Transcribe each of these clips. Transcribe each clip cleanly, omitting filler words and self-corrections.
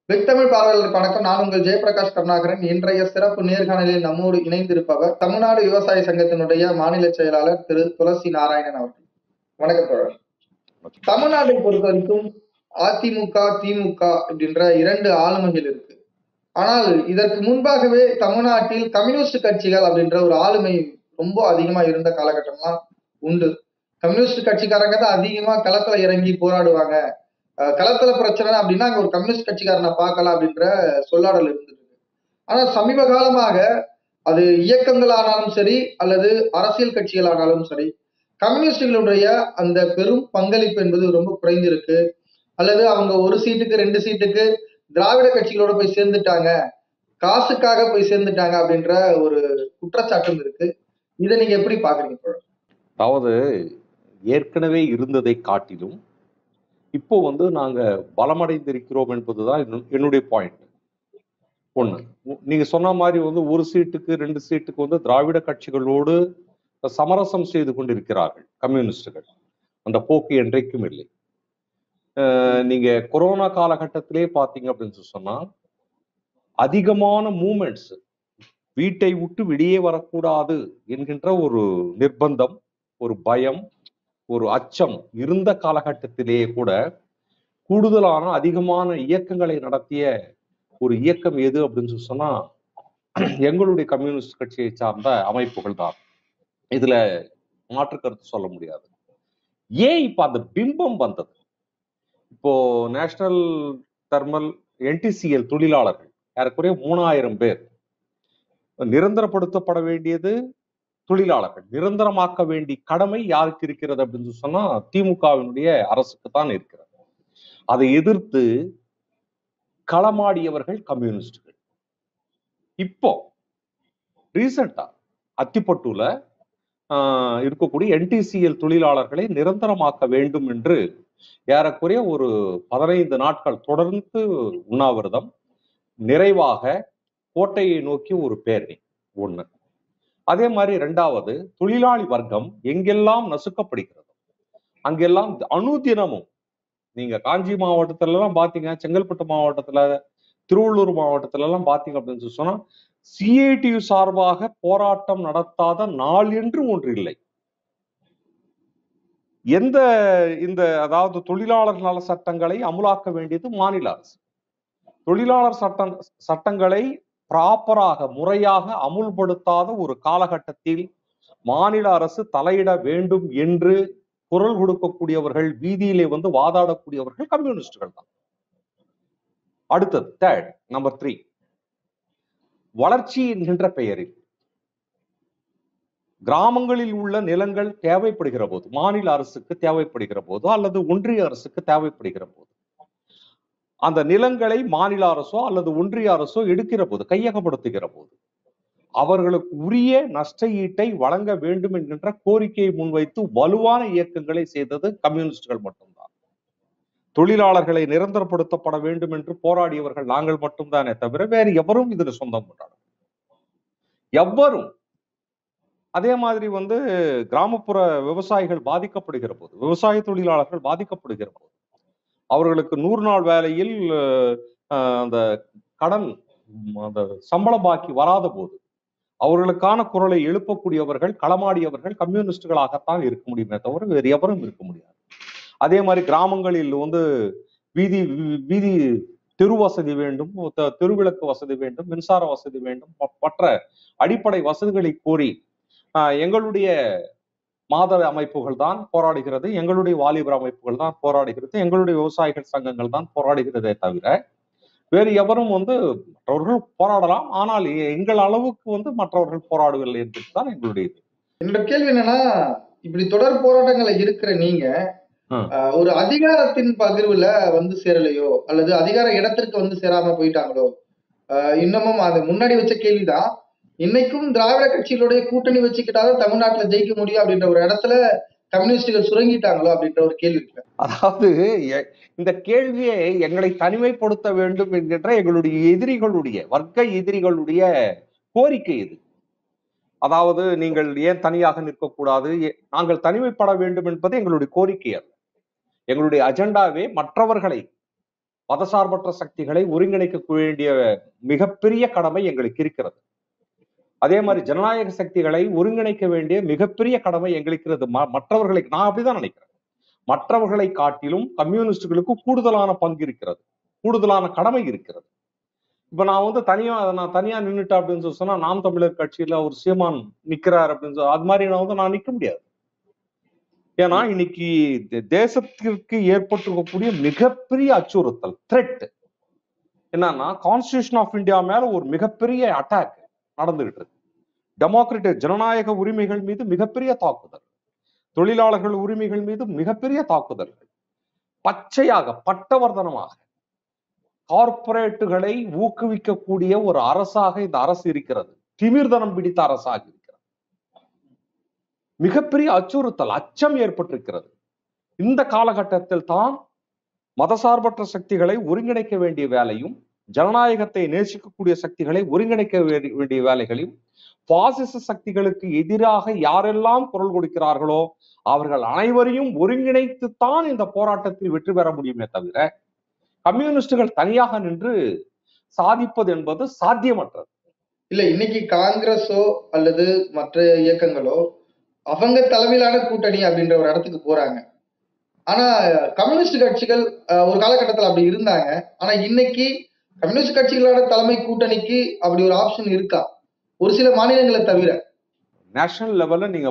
Big Tamil பார்வையாளருக்கு வணக்கம். நான் உங்கள் ஜெயபிரகாஷ் கருணாகரன். இன்றைய சிறப்பு நேர்காணலில் நம்மோடு இணைந்திருப்பவர் தமிழ்நாடு விவசாய சங்கத்தினுடைய மாநில செயலாளர் திரு துளசி நாராயணன் அவர்கள். வணக்கம் தோழர். தமிழ்நாட்டை பொறுத்த வரைக்கும் அதிமுக, திமுக அப்படின்ற இரண்டு ஆளுமைகள் இருக்கு. ஆனால் இதற்கு முன்பாகவே தமிழ்நாட்டில் கம்யூனிஸ்ட் கட்சிகள் அப்படின்ற ஒரு ஆளுமை ரொம்ப அதிகமா இருந்த காலகட்டம்லாம் உண்டு. கம்யூனிஸ்ட் கட்சிக்காரங்க தான் அதிகமா களத்துல இறங்கி போராடுவாங்க. களத்துல பிரச்சனை அப்படின்னா அங்க ஒரு கம்யூனிஸ்ட் கட்சிக்காரனை பார்க்கலாம் அப்படின்ற சொல்லாடல் இருந்தது. ஆனா சமீப காலமாக அது இயக்கங்கள் ஆனாலும் சரி அல்லது அரசியல் கட்சிகள் ஆனாலும் சரி, கம்யூனிஸ்டுகளுடைய அந்த பெரும் பங்களிப்பு என்பது ரொம்ப குறைந்திருக்கு. அல்லது அவங்க ஒரு சீட்டுக்கு 2 சீட்டுக்கு திராவிட கட்சிகளோட போய் சேர்ந்துட்டாங்க, காசுக்காக போய் சேர்ந்துட்டாங்க அப்படின்ற ஒரு குற்றச்சாட்டும் இருக்கு. இதை நீங்க எப்படி பாக்குறீங்க தோழர்? அதாவது ஏற்கனவே இருந்ததை காட்டிலும் இப்போ நாங்க பலமடைந்திருக்கிறோம் என்பதுதான் என்னுடைய பாயிண்ட். ஒண்ணு, நீங்க சொன்ன மாதிரி ஒரு சீட்டுக்கு 2 சீட்டுக்கு திராவிட கட்சிகளோடு சமரசம் செய்து கொண்டிருக்கிறார்கள் கம்யூனிஸ்டுகள். அந்த போக்கு என்றைக்கும் இல்லை. நீங்க கொரோனா காலகட்டத்திலே பாத்தீங்க அப்படின்னு சொன்னா அதிகமான மூமெண்ட்ஸ், வீட்டை விட்டு வெளியே வரக்கூடாது என்கின்ற ஒரு நிர்பந்தம், ஒரு பயம், ஒரு அச்சம் இருந்த காலகட்டத்திலேயே கூட கூடுதலான அதிகமான இயக்கங்களை நடத்திய ஒரு இயக்கம் எது அப்படின்னு சொன்னா எங்களுடைய கம்யூனிஸ்ட் கட்சியை சார்ந்த அமைப்புகள் தான். இதுல மாற்று கருத்து சொல்ல முடியாது. ஏன் இப்ப அந்த பிம்பம் வந்தது? இப்போ நேஷனல் தெர்மல் என்டிசிஎல் தொழிலாளர்கள் ஏறக்குறைய 3000 பேர் நிரந்தரப்படுத்தப்பட வேண்டியது தொழிலாளர்கள். நிரந்தரமாக்க வேண்டிய கடமை யாருக்கு இருக்கிறது அப்படின்னு சொன்னா திமுகவினுடைய அரசுக்கு தான் இருக்கிறது. அதை எதிர்த்து களமாடியவர்கள் கம்யூனிஸ்டுகள். இப்போ ரீசெண்டா அத்திப்பட்டுல இருக்கக்கூடிய என்டிசிஎல் தொழிலாளர்களை நிரந்தரமாக்க வேண்டும் என்று ஏறக்குறைய ஒரு 15 நாட்கள் தொடர்ந்து உண்ணாவிரதம், நிறைவாக கோட்டையை நோக்கி ஒரு பேரணி. ஒண்ணு. அதே மாதிரி 2வது, தொழிலாளி வர்க்கம் எங்கெல்லாம் நசுக்கப்படுகிறது அங்கெல்லாம் அனுதினமும், நீங்க காஞ்சி மாவட்டத்துல எல்லாம் பாத்தீங்க, செங்கல்பட்டு மாவட்டத்துல, திருவள்ளூர் மாவட்டத்துல எல்லாம் பாத்தீங்க அப்படின்னு சொன்னா சிஐடியு சார்பாக போராட்டம் நடத்தாத நாள் என்று ஒன்று இல்லை. அதாவது தொழிலாளர் நல சட்டங்களை அமுலாக்க வேண்டியது மாநில அரசு. தொழிலாளர் சட்டங்களை ப்ராப்பராக, முறையாக அமுல்படுத்தாத ஒரு காலகட்டத்தில் மாநில அரசு தலையிட வேண்டும் என்று குரல் கொடுக்கக்கூடியவர்கள், வீதியிலே வாதாடக்கூடியவர்கள் கம்யூனிஸ்டுகள் தான். அடுத்தது, தேர்ட், நம்பர் 3, வளர்ச்சி என்கின்ற பெயரில் கிராமங்களில் உள்ள நிலங்கள் தேவைப்படுகிற போது, மாநில அரசுக்கு தேவைப்படுகிற போது அல்லது ஒன்றிய அரசுக்கு தேவைப்படுகிற போது, அந்த நிலங்களை மாநில அரசோ அல்லது ஒன்றிய அரசோ எடுக்கிற போது, கையகப்படுத்துகிற போது, அவர்களுக்கு உரிய நஷ்ட ஈட்டை வழங்க வேண்டும் என்கின்ற கோரிக்கையை முன்வைத்து வலுவான இயக்கங்களை செய்தது கம்யூனிஸ்டுகள் மட்டும்தான். தொழிலாளர்களை நிரந்தரப்படுத்தப்பட வேண்டும் என்று போராடியவர்கள் நாங்கள் மட்டும்தானே தவிர வேறு எவரும் இதில் சொந்தம் கொண்டாட எவரும். அதே மாதிரி கிராமப்புற விவசாயிகள் பாதிக்கப்படுகிற போது, விவசாய தொழிலாளர்கள் பாதிக்கப்படுகிற போது, அவர்களுக்கு 100 நாள் வேலையில் அந்த கடன், அந்த சம்பள பாக்கி வராத போது அவர்களுக்கான குரலை எழுப்பக்கூடியவர்கள், களமாடியவர்கள் கம்யூனிஸ்டுகளாகத்தான் இருக்க முடியுமே தவிர வேறு எவரும் இருக்க முடியாது. அதே மாதிரி கிராமங்களில் வீதி வீதி தெரு வசதி வேண்டும், தெருவிளக்கு வசதி வேண்டும், மின்சார வசதி வேண்டும், மற்ற அடிப்படை வசதிகளை கோரி எங்களுடைய மாதர் அமைப்புகள் தான் போராடுகிறது, எங்களுடைய வாலிபர் அமைப்புகள் தான் போராடுகிறது, எங்களுடைய விவசாயிகள் சங்கங்கள் தான் போராடுகிறதே தவிர வேறு எவரும் மற்றவர்கள் போராடலாம், ஆனால் எங்கள் அளவுக்கு மற்றவர்கள் போராடவில்லை என்பதுதான் எங்களுடைய இது. என்னோட கேள்வி என்னன்னா, இப்படி தொடர் போராட்டங்களை இருக்கிற நீங்க ஒரு அதிகாரத்தின் பகிர்வுல சேரலையோ அல்லது அதிகார இடத்திற்கு சேராம போயிட்டாங்களோ? இன்னமும் அது முன்னாடி வச்ச கேள்விதான். இன்னைக்கும் திராவிட கட்சிகளுடைய கூட்டணி வச்சுக்கிட்டாதான் தமிழ்நாட்டுல ஜெயிக்க முடியும் அப்படின்ற ஒரு இடத்துல கம்யூனிஸ்டுகள் சுரங்கிட்டாங்களோ அப்படின்ற ஒரு கேள்வி இருக்கு. அதாவது இந்த கேள்வியை எங்களை தனிமைப்படுத்த வேண்டும் என்கின்ற எங்களுடைய எதிரிகளுடைய, வர்க்க எதிரிகளுடைய கோரிக்கை இது. அதாவது நீங்கள் ஏன் தனியாக நிற்கக்கூடாது, நாங்கள் தனிமைப்பட வேண்டும் என்பது எங்களுடைய கோரிக்கை அல்ல. எங்களுடைய அஜெண்டாவே மற்றவர்களை மதசார்பற்ற சக்திகளை ஒருங்கிணைக்க வேண்டிய மிகப்பெரிய கடமை எங்களுக்கு இருக்கிறது. அதே மாதிரி ஜனநாயக சக்திகளை ஒருங்கிணைக்க வேண்டிய மிகப்பெரிய கடமை எங்களுக்கு இருக்கிறது. மற்றவர்களை, நான் அப்படிதான் நினைக்கிறேன், மற்றவர்களை காட்டிலும் கம்யூனிஸ்டுகளுக்கு கூடுதலான பங்கு இருக்கிறது, கூடுதலான கடமை இருக்கிறது. இப்ப நான் தனியா நின்னுட்டேன் அப்படின்னு சொன்னா, நாம் தமிழர் கட்சியில ஒரு சீமான் நிக்கிறார் அப்படின்னு அது மாதிரி நான் நிக்க முடியாது. ஏன்னா இன்னைக்கு தேசத்திற்கு ஏற்பட்டிருக்கக்கூடிய மிகப்பெரிய அச்சுறுத்தல், த்ரெட் என்னன்னா, கான்ஸ்டிடியூஷன் ஆஃப் இந்தியா மேல ஒரு மிகப்பெரிய அட்டாக் நடந்துகிட்டு இருக்கு. டெமோக்ராட்டிக் ஜனநாயக உரிமைகள் மீது மிகப்பெரிய தாக்குதல், தொழிலாளர்கள் உரிமைகள் மீது மிகப்பெரிய தாக்குதல்கள், பச்சையாக பட்டவர்தனமாக கார்ப்பரேட்டுகளை ஊக்குவிக்கக்கூடிய ஒரு அரசாக இந்த அரசு இருக்கிறது. திமிர்தனம் பிடித்த அரசாக இருக்கிறது. மிகப்பெரிய அச்சுறுத்தல், அச்சம் ஏற்பட்டிருக்கிறது. இந்த காலகட்டத்தில் தான் மதசார்பற்ற சக்திகளை ஒருங்கிணைக்க வேண்டிய வேலையும், ஜனநாயகத்தை நேசிக்கக்கூடிய சக்திகளை ஒருங்கிணைக்க வேண்டிய வேலைகளையும், பாசிச சக்திகளுக்கு எதிராக யாரெல்லாம் குரல் கொடுக்கிறார்களோ அவர்கள் அனைவரையும் ஒருங்கிணைத்துத்தான் இந்த போராட்டத்தில் வெற்றி பெற முடியுமே தவிர கம்யூனிஸ்டுகள் தனியாக நின்று சாதிப்பது என்பது சாத்தியமற்றது. இல்ல, இன்னைக்கு காங்கிரஸோ அல்லது மற்ற இயக்கங்களோ அவங்க தலைமையிலான கூட்டணி அப்படின்ற ஒரு இடத்துக்கு போறாங்க. ஆனா கம்யூனிஸ்ட் கட்சிகள் ஒரு காலகட்டத்தில் அப்படி இருந்தாங்க. ஆனா இன்னைக்கு கம்யூனிஸ்ட் கட்சிகளோட தலைமை கூட்டணிக்கு அப்படி ஒரு ஆப்ஷன் இருக்கா? ஒரு சில மாநிலங்களை தவிர. நேஷனல் லெவல்ல நீங்க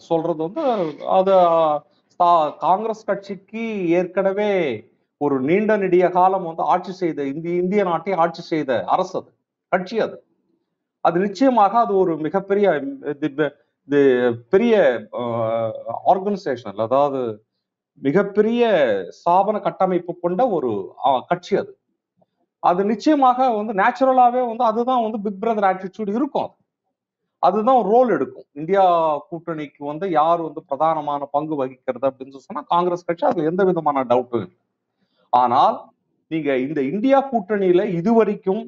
சொல்றது அது காங்கிரஸ் கட்சிக்கு ஏற்கனவே ஒரு நீண்ட நெடிய காலம் ஆட்சி செய்த இந்திய நாட்டை ஆட்சி செய்த அரசு, அது கட்சி, அது நிச்சயமாக அது ஒரு மிகப்பெரிய பெரிய ஆர்கனைசேஷன், அதாவது மிகப்பெரிய ஸ்தாபன கட்டமைப்பு கொண்ட ஒரு கட்சி. அது நிச்சயமாக நேச்சுரலாவே அதுதான் பிக் பிரதர் ஆட்டிடியூட் இருக்கும். அதுதான் ரோல் எடுக்கும். இந்தியா கூட்டணிக்கு யார் பிரதானமான பங்கு வகிக்கிறது அப்படின்னு சொன்னா காங்கிரஸ் கட்சி, அதுல எந்த விதமான டவுட்டும் இல்லை. ஆனால் நீங்க இந்த இந்தியா கூட்டணியில இதுவரைக்கும்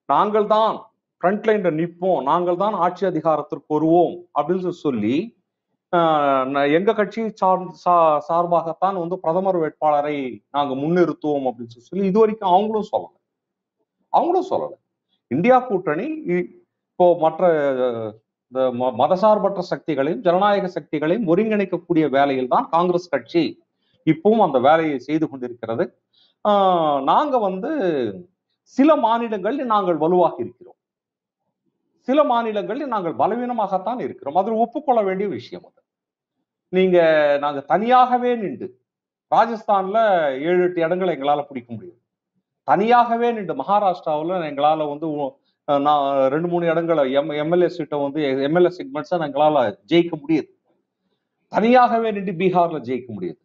நாங்கள் தான் ஃப்ரண்ட் லைன்ல நிற்போம், நாங்கள் தான் ஆட்சி அதிகாரத்திற்கு வருவோம் அப்படின்னு சொல்லி எங்க கட்சி சார்பாகத்தான் பிரதமர் வேட்பாளரை நாங்க முன்னிறுத்துவோம் அப்படின்னு சொல்லி இதுவரைக்கும் அவங்களும் சொல்லல. இந்தியா கூட்டணி இப்போ மற்ற மதசார்பற்ற சக்திகளையும் ஜனநாயக சக்திகளையும் ஒருங்கிணைக்கக்கூடிய வேலையில் தான் காங்கிரஸ் கட்சி இப்பவும் அந்த வேலையை செய்து கொண்டிருக்கிறது. நாங்க சில மாநிலங்களில் நாங்கள் வலுவாக இருக்கிறோம், சில மாநிலங்களில் நாங்கள் பலவீனமாகத்தான் இருக்கிறோம். அதில் ஒப்புக்கொள்ள வேண்டிய விஷயம். நாங்க தனியாகவே நின்று ராஜஸ்தான்ல 7-8 இடங்களை எங்களால பிடிக்க முடியும். தனியாகவே நின்று மகாராஷ்டிராவில் எங்களால 2-3 இடங்களை எம்எல்ஏ சீட்டை எம்எல்ஏ செக்மெண்ட்ஸை எங்களால ஜெயிக்க முடியுது. தனியாகவே நின்று பீகார்ல ஜெயிக்க முடியுது.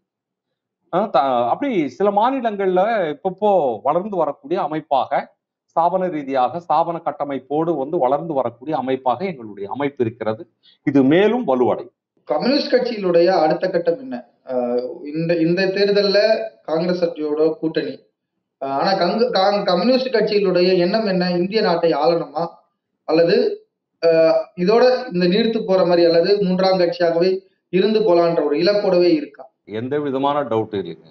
அப்படி சில மாநிலங்கள்ல இப்போ வளர்ந்து வரக்கூடிய அமைப்பாக, ஸ்தாபன ரீதியாக ஸ்தாபன கட்டமைப்போடு வளர்ந்து வரக்கூடிய அமைப்பாக எங்களுடைய அமைப்பு இருக்கிறது. இது மேலும் வலுவடையும். கம்யூனிஸ்ட் கட்சியினுடைய அடுத்த கட்டம் என்ன? இந்த தேர்தல்ல காங்கிரஸ் கட்சியோட கூட்டணி. ஆனா கம்யூனிஸ்ட் கட்சிகளுடைய எண்ணம் என்ன? இந்திய நாட்டை ஆளணுமா, அல்லது இதோட இந்த நீர்த்து போற மாதிரி, அல்லது மூன்றாம் கட்சியாகவே இருந்து போலான்ற ஒரு இலக்கோடவே இருக்கா? எந்த விதமான டவுட் இல்லைங்க.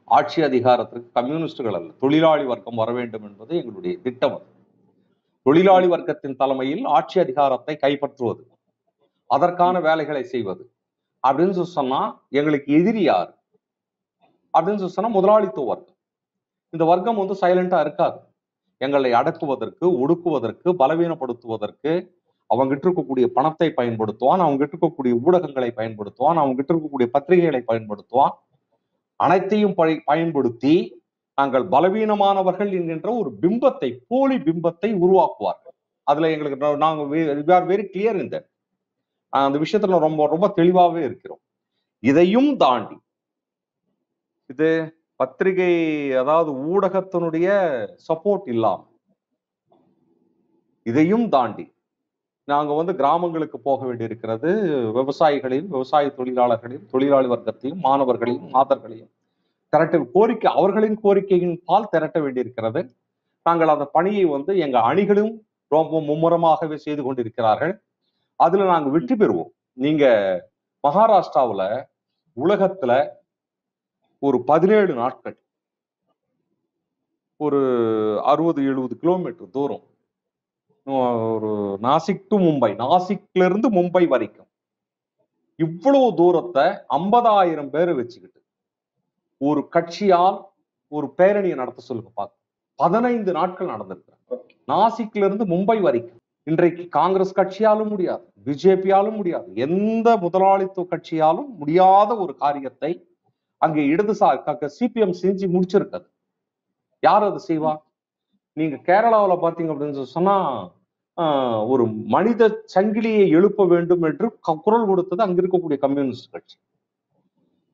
ஆட்சி அதிகாரத்திற்கு கம்யூனிஸ்டுகள் அல்ல, தொழிலாளி வர்க்கம் வர வேண்டும் என்பது எங்களுடைய திட்டம். தொழிலாளி வர்க்கத்தின் தலைமையில் ஆட்சி அதிகாரத்தை கைப்பற்றுவது, அதற்கான வேலைகளை செய்வது அப்படின்னு சொன்னா எங்களுக்கு எதிரி யார் அப்படின்னு சொன்னா முதலாளித்துவ வர்க்கம். இந்த வர்க்கம் சைலண்டா இருக்காது. எங்களை அடக்குவதற்கு, ஒடுக்குவதற்கு, பலவீனப்படுத்துவதற்கு அவங்ககிட்ட இருக்கக்கூடிய பணத்தை பயன்படுத்துவான், அவங்ககிட்ட இருக்கக்கூடிய ஊடகங்களை பயன்படுத்துவான், அவங்ககிட்ட இருக்கக்கூடிய பத்திரிகைகளை பயன்படுத்துவான். அனைத்தையும் பயன்படுத்தி நாங்கள் பலவீனமானவர்கள் என்கின்ற ஒரு பிம்பத்தை, போலி பிம்பத்தை உருவாக்குவார்கள். அதுல எங்களுக்கு நாங்க வெரி கிளியர். அந்த விஷயத்துல ரொம்ப ரொம்ப தெளிவாகவே இருக்கிறோம். இதையும் தாண்டி இது பத்திரிகை, அதாவது ஊடகத்தினுடைய சப்போர்ட் இல்லாம, இதையும் தாண்டி நாங்க கிராமங்களுக்கு போக வேண்டியிருக்கிறது. விவசாயிகளையும், விவசாய தொழிலாளர்களையும், தொழிலாளி வர்க்கத்தையும், மாணவர்களையும், மாதர்களையும் கோரிக்கை, அவர்களின் கோரிக்கையின் பால் திரட்ட வேண்டியிருக்கிறது. நாங்கள் அந்த பணியை எங்க அணிகளும் ரொம்ப மும்முரமாகவே செய்து கொண்டிருக்கிறார்கள். அதுல நாங்க வெற்றி பெறுவோம். நீங்க மகாராஷ்டிராவுல உலகத்துல ஒரு 17 நாட்கள் ஒரு 60-70 கிலோமீட்டர் தூரம். ஒரு நாசிக் டு மும்பை, நாசிக்ல இருந்து மும்பை வரைக்கும் இவ்வளவு தூரத்தை 50,000 பேரை வச்சுக்கிட்டு ஒரு கட்சியால் ஒரு பேரணியை நடத்த சொல்லுங்க பார்க்க. 15 நாட்கள் நடந்திருக்கு நாசிக்ல இருந்து மும்பை வரைக்கும். இன்றைக்கு காங்கிரஸ் கட்சியாலும் முடியாது, பிஜேபியாலும் முடியாது, எந்த முதலாளித்துவ கட்சியாலும் முடியாத ஒரு காரியத்தை அங்கே இடதுசாரி சிபிஎம் செஞ்சு முடிச்சிருக்காது. யார் அது செய்வா? நீங்க கேரளாவில் பார்த்தீங்க அப்படின்னு சொன்னா ஒரு மனித சங்கிலியை எழுப்ப வேண்டும் என்று குரல் கொடுத்தது அங்க இருக்கக்கூடிய கம்யூனிஸ்ட் கட்சி.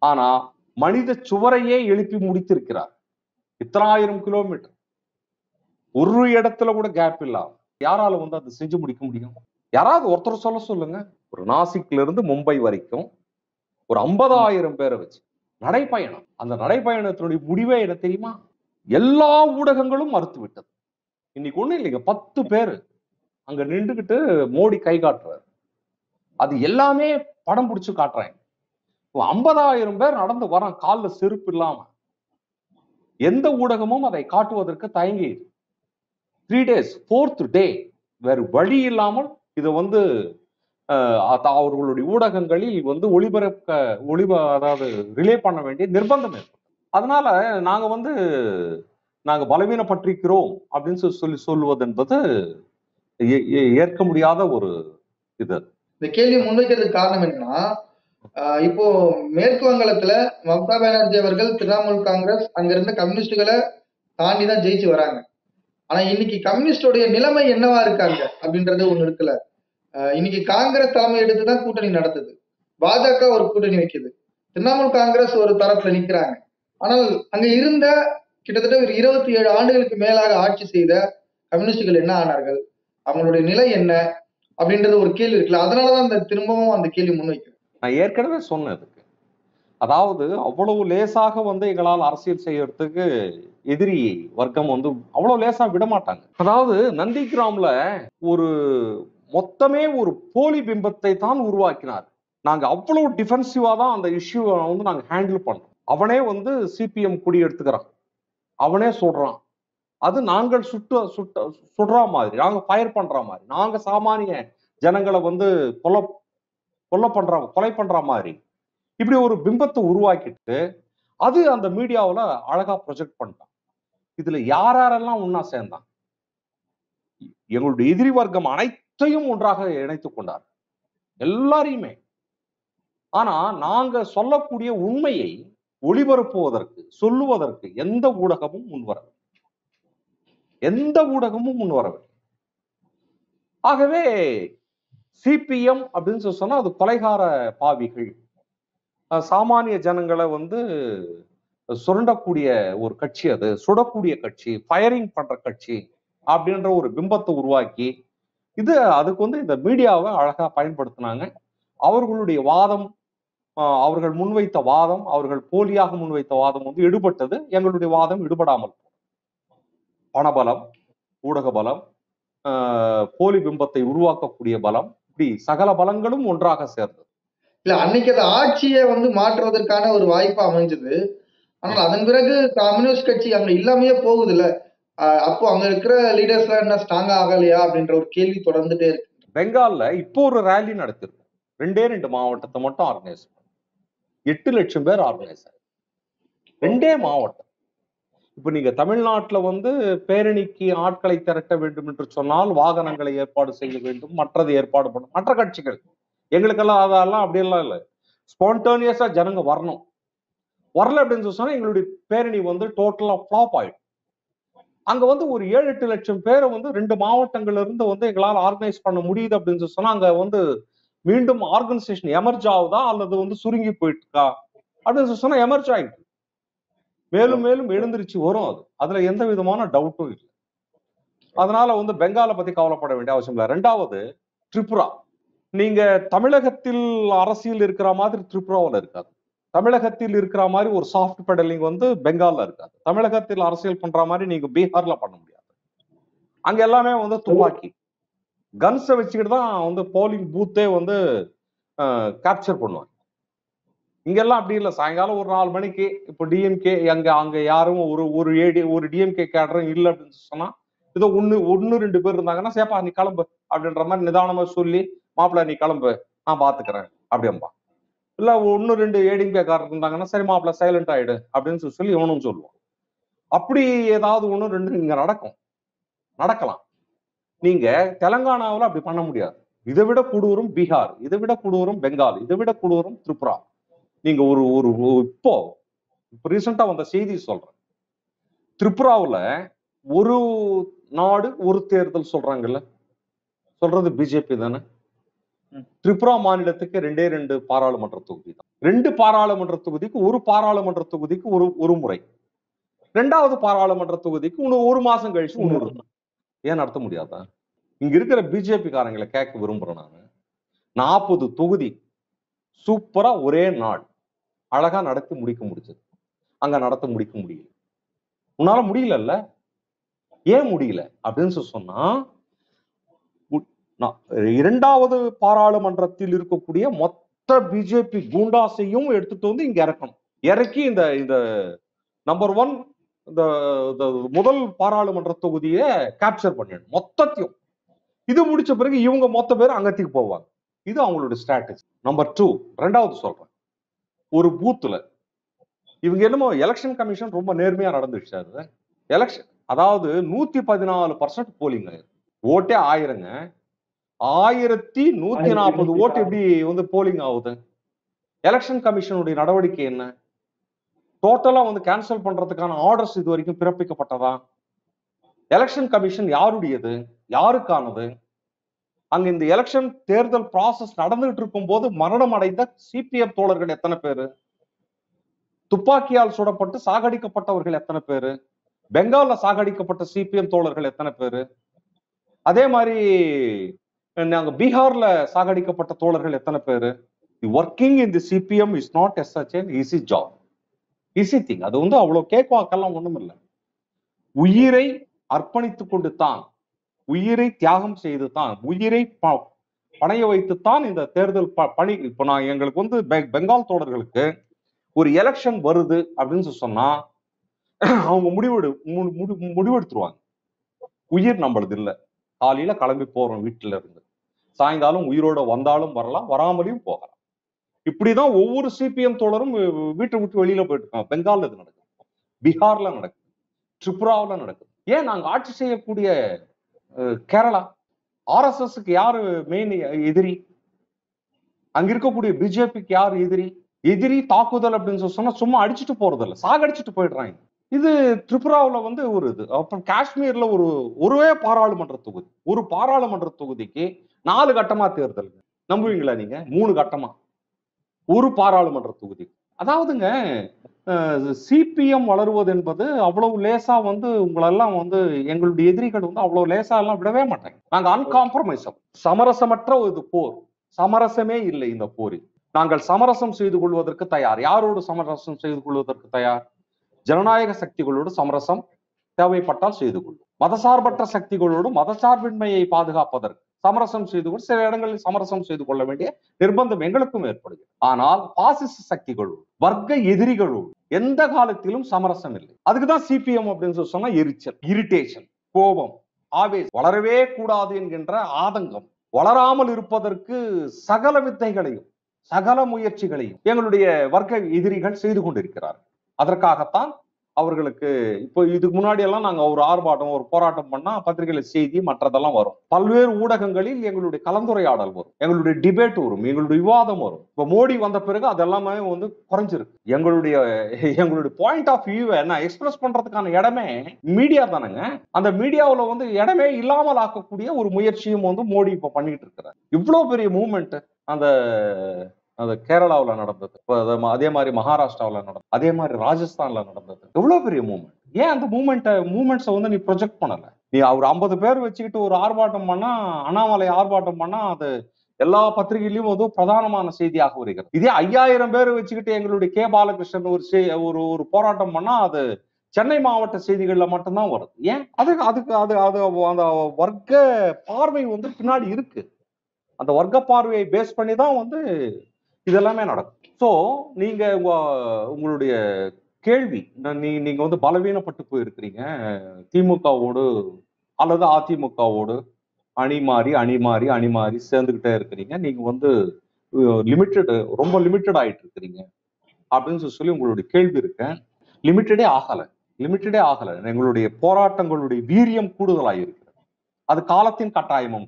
ஆனா மனித சுவரையே எழுப்பி முடித்திருக்கிறார். 1000 கிலோமீட்டர் ஒரு இடத்துல கூட கேப் இல்லாம யாரால வந்து அதை செஞ்சு முடிக்க முடியும்? யாராவது ஒருத்தர் சொல்லுங்க. ஒரு நாசிக்ல இருந்து மும்பை வரைக்கும் ஒரு 50,000 பேரை வச்சு நடைப்பயணம். அந்த நடைப்பயணத்தினுடைய முடிவே என்ன தெரியுமா? எல்லா ஊடகங்களும் மறுத்து விட்டது. இன்னைக்கு ஒண்ணு இல்லைங்க, 10 பேரு அங்க நின்றுகிட்டு மோடி கை காட்டுறாரு. அது எல்லாமே படம் பிடிச்சு காட்டுறாங்க. 50,000 பேர் நடந்து வரான் காலில் செருப்பு இல்லாம. எந்த ஊடகமும் அதை காட்டுவதற்கு தயங்கி 3 days 4th day வேறு வழி இல்லாமல் இதை வந்து அவர்களுடைய ஊடகங்களில் வந்து அதாவது ரிலே பண்ண வேண்டிய நிர்பந்தம் ஏற்படும். அதனால நாங்க பலவீனப்பட்டிருக்கிறோம் அப்படின்னு சொல்லுவது என்பது ஏற்க முடியாத ஒரு இது. இந்த கேள்வி முன்வைக்கிறதுக்கு காரணம் என்னன்னா, இப்போ மேற்கு வங்காளத்துல மம்தா பானர்ஜி அவர்கள் திரிணாமுல் காங்கிரஸ் அங்கிருந்த கம்யூனிஸ்டுகளை தாண்டிதான் ஜெயிச்சு வராங்க. ஆனா இன்னைக்கு கம்யூனிஸ்டோடைய நிலைமை என்னவா இருக்காங்க அப்படின்றது ஒண்ணு இருக்குல்ல. இன்னைக்கு காங்கிரஸ் தலைமை எடுத்துதான் கூட்டணி நடத்துது, பாஜக ஒரு கூட்டணி வைக்குது, திரிணாமுல் காங்கிரஸ் ஒரு தரப்புல நிக்கிறாங்க. ஆனால் அங்க இருந்த கிட்டத்தட்ட ஒரு 27 ஆண்டுகளுக்கு மேலாக ஆட்சி செய்த கம்யூனிஸ்டுகள் என்ன ஆனார்கள், அவங்களுடைய நிலை என்ன அப்படின்றது ஒரு கேள்வி இருக்குல்ல. அதனாலதான் அந்த திரும்பவும் அந்த கேள்வி முன்வைக்கிறேன். நான் ஏற்கனவே சொன்னதுக்கு, அதாவது அவ்வளவு லேசாக வந்து எங்களால் அரசியல் செய்யறதுக்கு எதிரி வர்க்கம் வந்து அவ்வளவு லேசா விட மாட்டாங்க. அதாவது நந்திகிராம்ல ஒரு மொத்தமே ஒரு போலி பிம்பத்தை தான் உருவாக்கினார். நாங்க அவ்வளவு டிஃபென்சிவா தான் அந்த இஷ்யூவை வந்து நாங்க ஹேண்டில் பண்றோம். அவனே வந்து சிபிஎம் குடி எடுத்துக்கிறான், அவனே சொல்றான் அது நாங்கள் சுடுற மாதிரி, நாங்க ஃபயர் பண்ற மாதிரி, நாங்க சாமானிய ஜனங்களை வந்து கொலை பண்ற மாதிரி இப்படி ஒரு பிம்பத்தை உருவாக்கிட்டு அது அந்த மீடியாவில் அழகா ப்ரொஜெக்ட் பண்ணிட்டான். இதுல யாரெல்லாம் ஒன்னா சேர்ந்தான்? எங்களுடைய எதிரி வர்க்கம் அனைத்தையும் ஒன்றாக இணைத்துக் கொண்டார், எல்லாரையுமே. ஆனா நாங்க சொல்லக்கூடிய உண்மையை ஒளிபரப்புவதற்கு சொல்லுவதற்கு எந்த ஊடகமும் முன்வரவில்லை. ஆகவே சிபிஎம் அப்படின்னு சொன்னா அது கொலைகார பாவிகள், சாமானிய ஜனங்களை வந்து சுரண்டக்கூடிய ஒரு கட்சி, அது சுடக்கூடிய கட்சி, ஃபயரிங் பண்ற கட்சி அப்படின்ற ஒரு பிம்பத்தை உருவாக்கி அதுக்கு வந்து இந்த மீடியாவை அழகா பயன்படுத்தினாங்க. அவர்களுடைய வாதம், அவர்கள் முன்வைத்த வாதம், அவர்கள் போலியாக முன்வைத்த வாதம் வந்து எடுபட்டது. எங்களுடைய வாதம் எடுபடாமல், பணபலம், ஊடக பலம், போலி பிம்பத்தை உருவாக்கக்கூடிய பலம், இப்படி சகல பலங்களும் ஒன்றாக சேர்ந்தது. இல்ல அன்னைக்கு அந்த ஆட்சியை வந்து மாற்றுவதற்கான ஒரு வாய்ப்பு அமைஞ்சது. ஆனால் அதன் பிறகு கம்யூனிஸ்ட் கட்சி அங்க இல்லாமையே போகுது இல்ல. அப்போ அங்க இருக்கிற லீடர்ஸ் எல்லாம் என்ன ஸ்ட்ராங்கா ஆகலையா அப்படின்ற ஒரு கேள்வி தொடர்ந்துட்டே இருக்கு. பெங்கால்ல இப்போ ஒரு ரேலி நடத்திருக்கோம். 2 மாவட்டத்தை மட்டும் ஆர்கனைஸ் 8 லட்சம் பேர் ஆர்கனைஸ் ஆகும். 2 மாவட்டம். இப்ப நீங்க தமிழ்நாட்டுல வந்து பேரணிக்கு ஆட்களை திரட்ட வேண்டும் என்று சொன்னால் வாகனங்களை ஏற்பாடு செய்ய வேண்டும், மற்றது ஏற்பாடு பண்ணும் மற்ற கட்சிகள். எங்களுக்கெல்லாம் அதெல்லாம் அப்படியெல்லாம் இல்லை. ஸ்பான்டேனியஸா ஜனங்க வரணும். வரல அப்படின்னு சொன்னா எங்களுடைய பேரணி வந்து டோட்டலா ஃபிளாப் ஆயிடும். அங்க வந்து ஒரு 7-8 லட்சம் பேரை வந்து 2 மாவட்டங்கள்ல இருந்து வந்து எங்களால் ஆர்கனைஸ் பண்ண முடியுது அப்படின்னு சொன்னா அங்க வந்து மீண்டும் ஆர்கனைசேஷன் எமர்ஜ் ஆகுதா அல்லது வந்து சுருங்கி போயிட்டு இருக்கா அப்படின்னு சொன்னா எமர்ஜ் ஆயிட்டு மேலும் மேலும் எழுந்திருச்சு வரும். அதுல எந்த விதமான டவுட்டும் இல்லை. அதனால வந்து பெங்காலை பத்தி கவலைப்பட வேண்டிய அவசியம் இல்லை. 2வது திரிபுரா. நீங்க தமிழகத்தில் அரசியல் இருக்கிற மாதிரி திரிபுராவில் இருக்காது. தமிழகத்தில் இருக்கிற மாதிரி ஒரு சாஃப்ட் பெடலிங் வந்து பெங்கால்ல இருக்காது. தமிழகத்தில் அரசியல் பண்ற மாதிரி நீங்க பீகார்ல பண்ண முடியாது. அங்க எல்லாமே வந்து துப்பாக்கி கன்ஸை வச்சுக்கிட்டு தான் வந்து போலிங் பூத்தே வந்து கேப்சர் பண்ணுவாங்க. இங்கெல்லாம் அப்படி இல்லை. சாயங்காலம் ஒரு 4 மணிக்கு இப்போ டிஎம்கே அங்க யாரும் ஒரு டிஎம்கே கேடரும் இல்லை அப்படின்னு சொன்னா, ஏதோ ஒன்னு 2 பேர் இருந்தாங்கன்னா, சேப்பா நீ கிளம்பு அப்படின்ற மாதிரி நிதானமா சொல்லி, மாப்பிள்ள நீ கிளம்பு நான் பாத்துக்கிறேன் அப்படிம்பா. இல்ல 1 2 ஏடிஎம்கே காரர் இருந்தாங்கன்னா, சரி மாப்பிள்ள சைலண்ட் ஆயிடு அப்படின்னு சொல்லி இவனும் சொல்லுவான். அப்படி ஏதாவது 1 2 இங்க நடக்கலாம். நீங்க தெலங்கானாவில் அப்படி பண்ண முடியாது. இதை விட கொடூரம் பீகார், இதை விட கொடூரம் பெங்கால், இதை விட கொடூரம் திரிபுரா. நீங்க ஒரு ஒரு இப்போ ரீசெண்டா வந்த செய்தி சொல்றேன். திரிபுராவுல ஒரு நாடு ஒரு தேர்தல் சொல்றாங்கல்ல, சொல்றது பிஜேபி தானே. திரிபுரா மாநிலத்துக்கு 2 பாராளுமன்ற தொகுதி தான். 2 பாராளுமன்ற தொகுதிக்கு ஒரு பாராளுமன்ற தொகுதிக்கு ஒரு முறை, 2வது பாராளுமன்ற தொகுதிக்கு ஒரு மாசம் கழிச்சு இன்னொரு. ஏன் நடத்த முடியாதா? இங்க இருக்கிற பிஜேபி காரங்களை கேட்க விரும்புறேன் நானு. 40 தொகுதி சூப்பரா ஒரே நாள் அழகா நடத்தி முடிக்க முடிச்சது. அங்க நடத்த முடிக்க முடியல. உன்னால முடியலல்ல, ஏன் முடியல அப்படின்னு சொன்னா, 2வது பாராளுமன்றத்தில் இருக்கக்கூடிய மொத்த பிஜேபி கூண்டாசையும் எடுத்துட்டு வந்து இங்க இறக்கி இந்த நம்பர் 1 இந்த முதல் பாராளுமன்ற தொகுதியை கேப்சர் பண்ணிடணும் மொத்தத்தையும். இது முடிச்ச பிறகு இவங்க மொத்த பேர் அங்கத்துக்கு போவாங்க. இது அவங்களோட ஸ்ட்ராட்டஜி. நம்பர் 2, 2வது சொல்றேன், ஒரு பூத்துல இவங்க என்னமோ எலெக்ஷன் கமிஷன் ரொம்ப நேர்மையா நடந்துச்சு. எலெக்ஷன் அதாவது 114% போலிங் ஆயிருக்கு. ஓட்டே 1000ங்க, 1140 ஓட்டு எப்படி வந்து போலிங் ஆகுது? எலெக்ஷன் கமிஷனுடைய நடவடிக்கை என்ன? டோட்டலா வந்து கேன்சல் பண்றதுக்கான ஆர்டர்ஸ் இது வரைக்கும் பிறப்பிக்கப்பட்டதா? எலெக்ஷன் கமிஷன் யாருடையது, யாருக்கானது? அங்க இந்த எலெக்ஷன் தேர்தல் ப்ராசஸ் நடந்துட்டு இருக்கும் போது மரணம் அடைந்த சிபிஎம் தோழர்கள் எத்தனை பேரு? துப்பாக்கியால் சுடப்பட்டு சாகடிக்கப்பட்டவர்கள் எத்தனை பேரு? பெங்கால்ல சாகடிக்கப்பட்ட சிபிஎம் தோழர்கள் எத்தனை பேரு? அதே மாதிரி நாங்க பீகார்ல சாகடிக்கப்பட்ட தோழர்கள் எத்தனை பேரு? Working in the CPM is not such an easy job, easy thing. அது வந்து அவ்வளவு கேட்கலாம் ஒண்ணும் இல்லை. உயிரை அர்ப்பணித்துக் கொண்டு தான், உயிரை தியாகம் செய்து தான், உயிரை பணைய வைத்துத்தான் இந்த தேர்தல் பணி. இப்ப நான் எங்களுக்கு வந்து பெங்கால் தோழர்களுக்கு ஒரு எலெக்ஷன் வருது அப்படின்னு சொன்னா அவங்க முடிவெடுத்துருவாங்க. உயிர் நம்மளது இல்லை. காலையில கிளம்பி போறோம் வீட்டுல இருந்து, சாயங்காலம் உயிரோட வந்தாலும் வரலாம், வராமலையும் போகலாம். இப்படிதான் ஒவ்வொரு சிபிஎம் தோழரும் வீட்டை விட்டு வெளியில போயிட்டு இருக்காங்க. பெங்கால்ல இது நடக்குது, பீகார்ல நடக்குது, திரிபுராவில நடக்குது. ஏன் நாங்க ஆட்சி செய்யக்கூடிய கேரளா, ஆர்எஸ்எஸ்க்கு யாரு மெயின் எதிரி? அங்க இருக்கக்கூடிய பிஜேபிக்கு யாரு எதிரி? எதிரி தாக்குதல் அப்படின்னு சொன்னா சும்மா அடிச்சுட்டு போறது இல்லை, சாகடிச்சுட்டு போயிடுறாங்க. இது திரிபுராவுல வந்து ஒரு இது. அப்புறம் காஷ்மீர்ல ஒரே பாராளுமன்ற தொகுதி, ஒரு பாராளுமன்ற தொகுதிக்கு 4 கட்டமா தேர்தல். நம்புவீங்களா நீங்க? 3 கட்டமா ஒரு பாராளுமன்ற தொகுதி. அதாவதுங்க சிபிஎம் வளருவது என்பது அவ்வளவு லேசா வந்து உங்களெல்லாம் வந்து எங்களுடைய எதிரிகள் வந்து அவ்வளவு லேசா எல்லாம் விடவே மாட்டாங்க. நாங்க அன்காம்ப்ரமைசம், சமரசமற்ற ஒரு போர், சமரசமே இல்லை இந்த போரில். நாங்கள் சமரசம் செய்து கொள்வதற்கு தயார். யாரோடு சமரசம் செய்து கொள்வதற்கு தயார்? ஜனநாயக சக்திகளோடு சமரசம் தேவைப்பட்டால் செய்து கொள்ளும். மதசார்பற்ற சக்திகளோடு மதசார்பின்மையை பாதுகாப்பதற்கு சமரசம் செய்து கொண்டு சில இடங்களில் சமரசம் செய்து கொள்ள வேண்டிய நிர்பந்தம் எங்களுக்கும் ஏற்படுகிறது. ஆனால் பாசிச சக்திகளோடு, வர்க்க எதிரிகளோடு எந்த காலத்திலும் சமரசம் இல்லை. அதுக்குதான் சிபிஎம் அப்படின்னு சொன்னா எரிச்சல், இரிட்டேஷன், கோபம், ஆவேசம். வளரவே கூடாது என்கின்ற ஆதங்கம். வளராமல் இருப்பதற்கு சகல வித்தைகளையும் சகல முயற்சிகளையும் எங்களுடைய வர்க்க எதிரிகள் செய்து கொண்டிருக்கிறார்கள். அதற்காகத்தான் அவர்களுக்கு இப்போ இதுக்கு முன்னாடி எல்லாம் நாங்க ஒரு ஆர்ப்பாட்டம், ஒரு போராட்டம் பண்ணா பத்திரிகையில செய்தி மற்றதெல்லாம் வரும். பல்வேறு ஊடகங்களில் எங்களுடைய கலந்துரையாடல் வரும், எங்களுடைய டிபேட் வரும், எங்களுடைய விவாதம் வரும். இப்ப மோடி வந்த பிறகு அதெல்லாமே வந்து குறைஞ்சிருக்கு. எங்களுடைய பாயிண்ட் ஆஃப் வியூவை என்ன எக்ஸ்பிரஸ் பண்றதுக்கான இடமே மீடியா தானேங்க. அந்த மீடியாவுல வந்து இடமே இல்லாமல் ஆக்கக்கூடிய ஒரு முயற்சியும் வந்து மோடி இப்ப பண்ணிட்டு இருக்கிறார். இவ்வளவு பெரிய மூவ்மெண்ட் அந்த கேரளாவில் நடந்தது, அதே மாதிரி மகாராஷ்டிராவில் நடந்தது, அதே மாதிரி ராஜஸ்தான்ல நடந்தது. எவ்வளவு பெரிய மூவ்மெண்ட். ஏன் அந்த மூவ்மெண்ட்ஸை வந்து நீ ப்ரொஜெக்ட் பண்ணல? நீ ஒரு 50 பேர் வச்சுக்கிட்டு ஒரு ஆர்ப்பாட்டம் பண்ணா, அண்ணாமலை ஆர்ப்பாட்டம் பண்ணா அது எல்லா பத்திரிகையிலும் வந்து பிரதானமான செய்தியாக வருகிறது. இதே 5000 பேர் வச்சுக்கிட்டு எங்களுடைய கே பாலகிருஷ்ணன் ஒரு போராட்டம் பண்ணா அது சென்னை மாவட்ட செய்திகள்ல மட்டும்தான் வருது. ஏன்? அதுக்கு அந்த வர்க்க பார்வை வந்து பின்னாடி இருக்கு. அந்த வர்க்க பார்வையை பேஸ் பண்ணி தான் வந்து இதெல்லாமே நடக்கும். ஸோ நீங்க உங்களுடைய கேள்வி, நீங்க வந்து பலவீனப்பட்டு போயிருக்கிறீங்க திமுகவோடு அல்லது அதிமுகவோடு அணி மாறி சேர்ந்துகிட்டே இருக்கிறீங்க. நீங்க வந்து ரொம்ப லிமிட்டட் ஆயிட்டு இருக்கிறீங்க அப்படின்னு சொல்லி உங்களுடைய கேள்வி இருக்கு. லிமிட்டடே ஆகல. எங்களுடைய போராட்டங்களுடைய வீரியம் கூடுதலாயிருக்கிறது. அது காலத்தின் கட்டாயமும்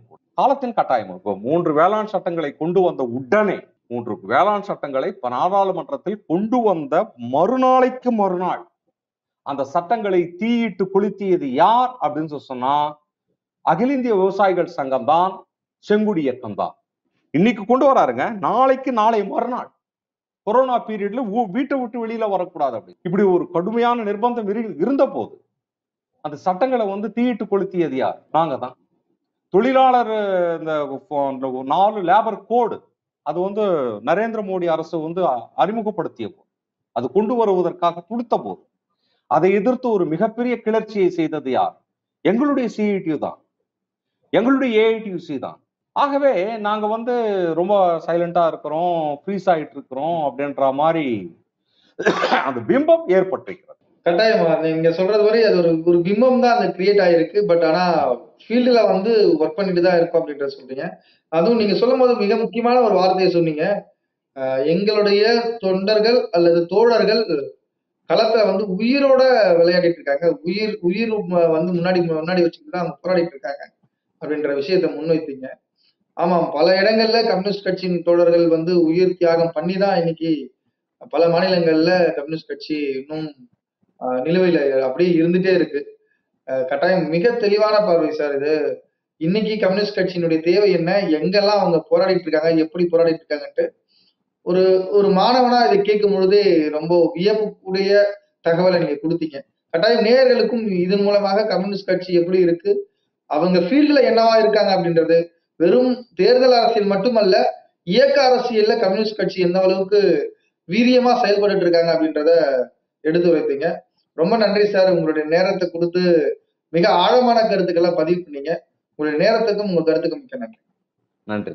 இப்போ 3 வேளாண் சட்டங்களை கொண்டு வந்த உடனே 3 வேளாண் சட்டங்களை நாடாளுமன்றத்தில் கொண்டு வந்த மறுநாளைக்கு மறுநாள் அந்த சட்டங்களை தீயிட்டு கொளுத்தியது யார் அப்படின்னு சொன்னா அகில இந்திய விவசாயிகள் சங்கம் தான், செங்குடி இயக்கம் தான். இன்னைக்கு கொண்டு வராருங்க, நாளை மறுநாள் கொரோனா பீரியட்ல வீட்டை விட்டு வெளியில வரக்கூடாது அப்படி இப்படி ஒரு கடுமையான நிர்பந்தம் இருந்த போது அந்த சட்டங்களை வந்து தீயிட்டு கொளுத்தியது யார்? நாங்க தான். தொழிலாளர் இந்த 4 லேபர் கோடு அது வந்து நரேந்திர மோடி அரசு வந்து அறிமுகப்படுத்திய போது, அது கொண்டு வருவதற்காக துடித்த போது அதை எதிர்த்து ஒரு மிகப்பெரிய கிளர்ச்சியை செய்தது யார்? எங்களுடைய சிஐடியு தான், எங்களுடைய ஏஐடியூசி தான். ஆகவே நாங்க வந்து ரொம்ப சைலண்டா இருக்கிறோம், ஃப்ரீஸ் ஆயிட்டு இருக்கிறோம் அப்படின்ற மாதிரி அந்த பிம்பம் ஏற்பட்டிருக்கிறது. கட்டாயமா நீங்க சொல்றது வரை அது ஒரு பிம்பம் தான் அந்த கிரியேட் ஆயிருக்கு. பட் ஆனா ஃபீல்டுல வந்து ஒர்க் பண்ணிட்டு தான் இருக்கோம் அப்படின்றத சொல்றீங்க. அதுவும் நீங்க சொல்லும் போது மிக முக்கியமான ஒரு வார்த்தையை சொன்னீங்க. எங்களுடைய தொண்டர்கள் அல்லது தோழர்கள் களத்துல வந்து உயிரோட விளையாடிட்டு இருக்காங்க. உயிர் வந்து முன்னாடி வச்சுக்கிட்டு தான் அவங்க போராடிட்டு இருக்காங்க அப்படின்ற விஷயத்த முன்வைத்தீங்க. ஆமாம், பல இடங்கள்ல கம்யூனிஸ்ட் கட்சியின் தோழர்கள் வந்து உயிர் தியாகம் பண்ணி தான் இன்னைக்கு பல மாநிலங்கள்ல கம்யூனிஸ்ட் கட்சி இன்னும் நிலுவையில அப்படியே இருந்துட்டே இருக்கு. கட்டாயம் மிக தெளிவான பார்வை சார் இது. இன்னைக்கு கம்யூனிஸ்ட் கட்சியினுடைய தேவை என்ன, எங்கெல்லாம் அவங்க போராடிட்டு இருக்காங்க, எப்படி போராடிட்டு இருக்காங்கன்ட்டு ஒரு ஒரு மாணவனா இதை கேட்கும் பொழுதே ரொம்ப வியப்புக்குரிய தகவலை நீங்க கொடுத்தீங்க. கட்டாயம் நேயர்களுக்கும் இதன் மூலமாக கம்யூனிஸ்ட் கட்சி எப்படி இருக்கு, அவங்க ஃபீல்டுல என்னவா இருக்காங்க அப்படின்றது, வெறும் தேர்தல் அரசியல் மட்டுமல்ல, இயக்க அரசியல்ல கம்யூனிஸ்ட் கட்சி எந்த அளவுக்கு வீரியமா செயல்பட்டு இருக்காங்க அப்படின்றத எடுத்து வைத்தீங்க. ரொம்ப நன்றி சார். உங்களுடைய நேரத்தை கொடுத்து மிக ஆழமான கருத்துக்களை பதிவு பண்ணீங்க. உங்களுடைய நேரத்துக்கும் உங்க கருத்துக்கும் மிக்க நன்றி. நன்றி.